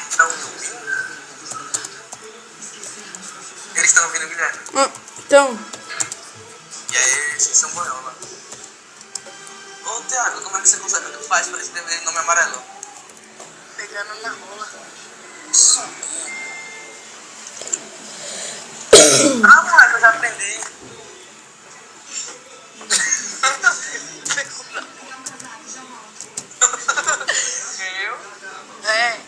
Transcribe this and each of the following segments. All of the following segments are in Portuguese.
estão me ouvindo? Eles estão ouvindo, Guilherme? Então. E aí, vocês são boiola. Ô, Thiago, como é que você consegue, faz pra escrever nome amarelo? Pegando na rola. Ah, moleque, eu já aprendi. Pegou na rola. Eu? É.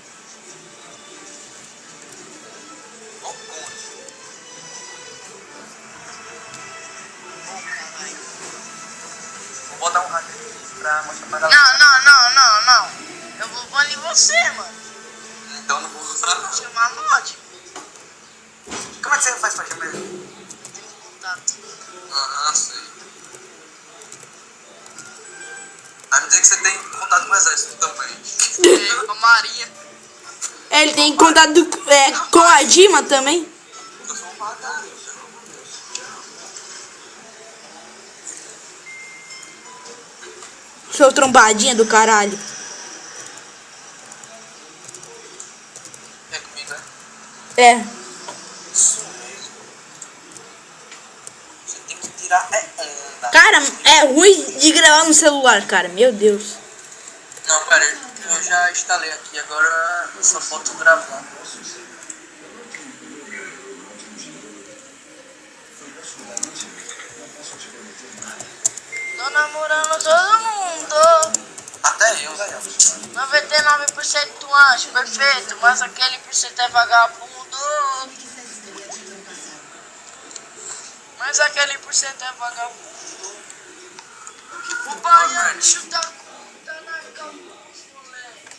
Ô, conde. Vou botar um hack aqui pra mostrar pra galera. Não. Eu vou banir você, mano. Então não vou usar não. Chamar mod. Como é que você faz pra chamar ele? Tem um contato. Ah, sei. Vai me dizer que você tem contato com o exército também. Com a Maria. Ele tem contato com a Dima também. Eu sou um vagabundo. Seu trombadinha do caralho. É comigo, né? É. Isso mesmo. Você tem que tirar onda. Cara, é ruim de gravar no celular, cara. Meu Deus. Não, pera aí. Eu já instalei aqui. Agora eu só falta gravar. Tô namorando todo mundo. Até eu, velho. 99% tu acha perfeito, mas aquele por cento é vagabundo. Mas aquele por cento é vagabundo. O baiano chuta a conta na calma, moleque.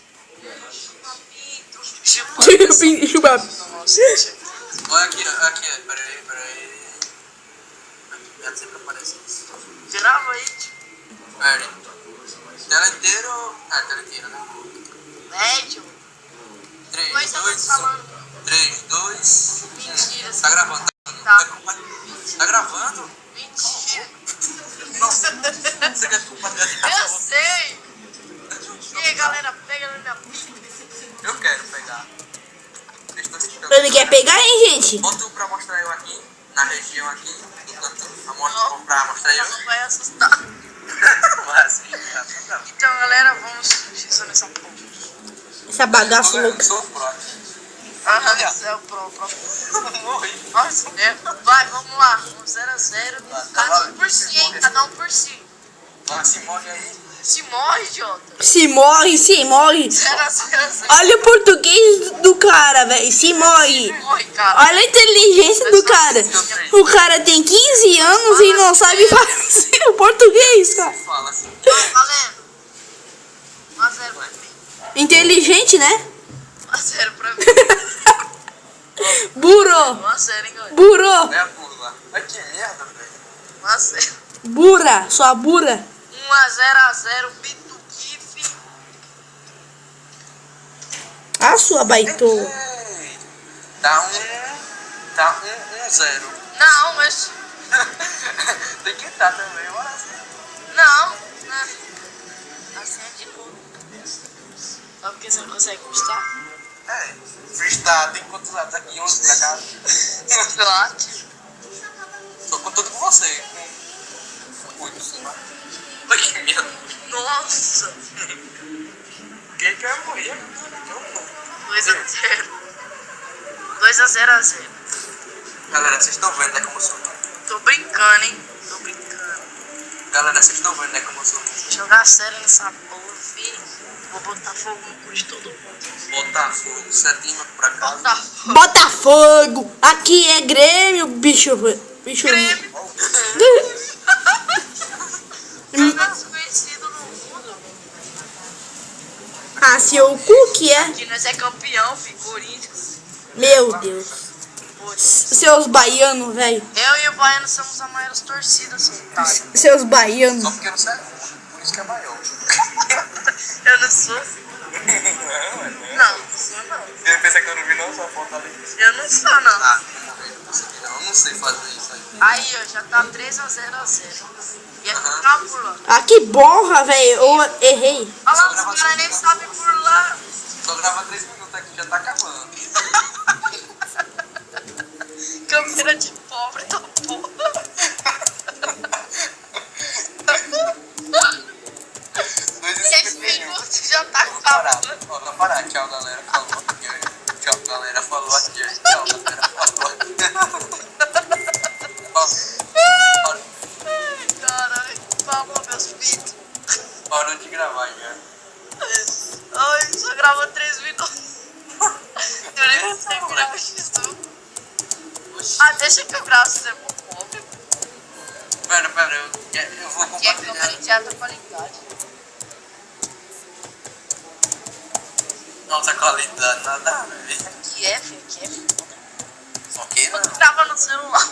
Chupa pinto. Chupa. Nossa, Olha aqui, pera aí. Já sei que aparece isso. grava aí, tio. Pera aí. Tela inteira. Tela inteira, né? Médio. 3, Dois 2, anos falando. 3, 2, 1. Mentira. Tá gravando? Tá. Tá gravando? Mentira. Nossa, você quer compartilhar? Eu sei. E aí, galera, pega na minha pinta. Eu quero pegar. Deixa eu assistir. Ele quer pegar, hein, gente? Boto pra mostrar eu aqui, na região aqui, do canto. Pra mostrar eu. Não vai assustar. Mas, tá. Então, galera, vamos xixar nessa porra. Essa bagaça louca. Sou pro aqui. Aham, você é o pro. Morri. Nossa, vai, vamos lá. 0x0. Cada um por si, hein? Cada um por si. Vai, se morre aí. Se morre, idiota. Se morre. 0x0. Olha o português do cara, velho. Se morre. Morre, cara. Olha a inteligência do cara. O cara tem 15 anos e não sabe fazer o português, cara. Fala assim. Vai, valendo. 1x0 pra mim. Inteligente, né? 1x0 pra mim. Burro. 1x0, hein, galera. Burro. É a burla. Ai, que merda, velho. 1x0. Burra. Sua burra. 1x0, Bituquife. Ah, sua baitola. Ei, Tá 1-0. Não, mas... Tem que estar também, olha assim. Não, né? Assim é de novo. Só porque você não consegue custar? É, freestyle, tem quantos lados aqui? 11 pra cá. Claro. Tô contando com você. Com 8. Ai, que medo. Nossa. Quem que vai morrer? Eu não. 2x0. 2x0. Galera, vocês estão vendo, né, como eu sou? Tô brincando, hein? Tô brincando. Galera, vocês estão vendo, né, como eu sou? Jogar sério nessa porra, filho. Vou botar fogo no cu de todo mundo. Botafogo, Setima pra casa. Botafogo. Botafogo. Aqui é Grêmio, bicho. Grêmio. Mais desconhecido no mundo. Ah, seu cu que é. Que nós é campeão, filho. Corinthians. Meu Deus. Putz. Seus baianos, velho. Eu e o Baiano somos a maior torcida, seu otário. Seus baianos. Só porque não serve, por isso que é maior. Eu não sou. Não, não sou não. Você pensa que eu não vi não, só foto ali? Eu não sou não. Ah, eu não sei fazer isso aí. Aí, ó, já tá 3x0. E é ficar pulando. Ah, que borra, velho. Eu errei. Olha lá, os caras nem sabem pular. Só grava 3 minutos aqui, já tá acabando. Câmera de pobre da porra. 10 minutos já tá acabando. Ó, não parar. Tchau, galera. Falou aqui. Tchau, galera. Falou aqui. Tchau, galera. Falou aqui. Ai, caralho. Falou, meus filhos. Parou de gravar já. Ai, só grava 3 minutos. Eu nem vou terminar isso. Ah, deixa que eu gravo se você for pobre. Pera, eu vou Aqui é câmera compartilhar. de alta qualidade. Alta qualidade, nada a ver. Aqui é, filho, aqui é. Só que não. Grava no celular.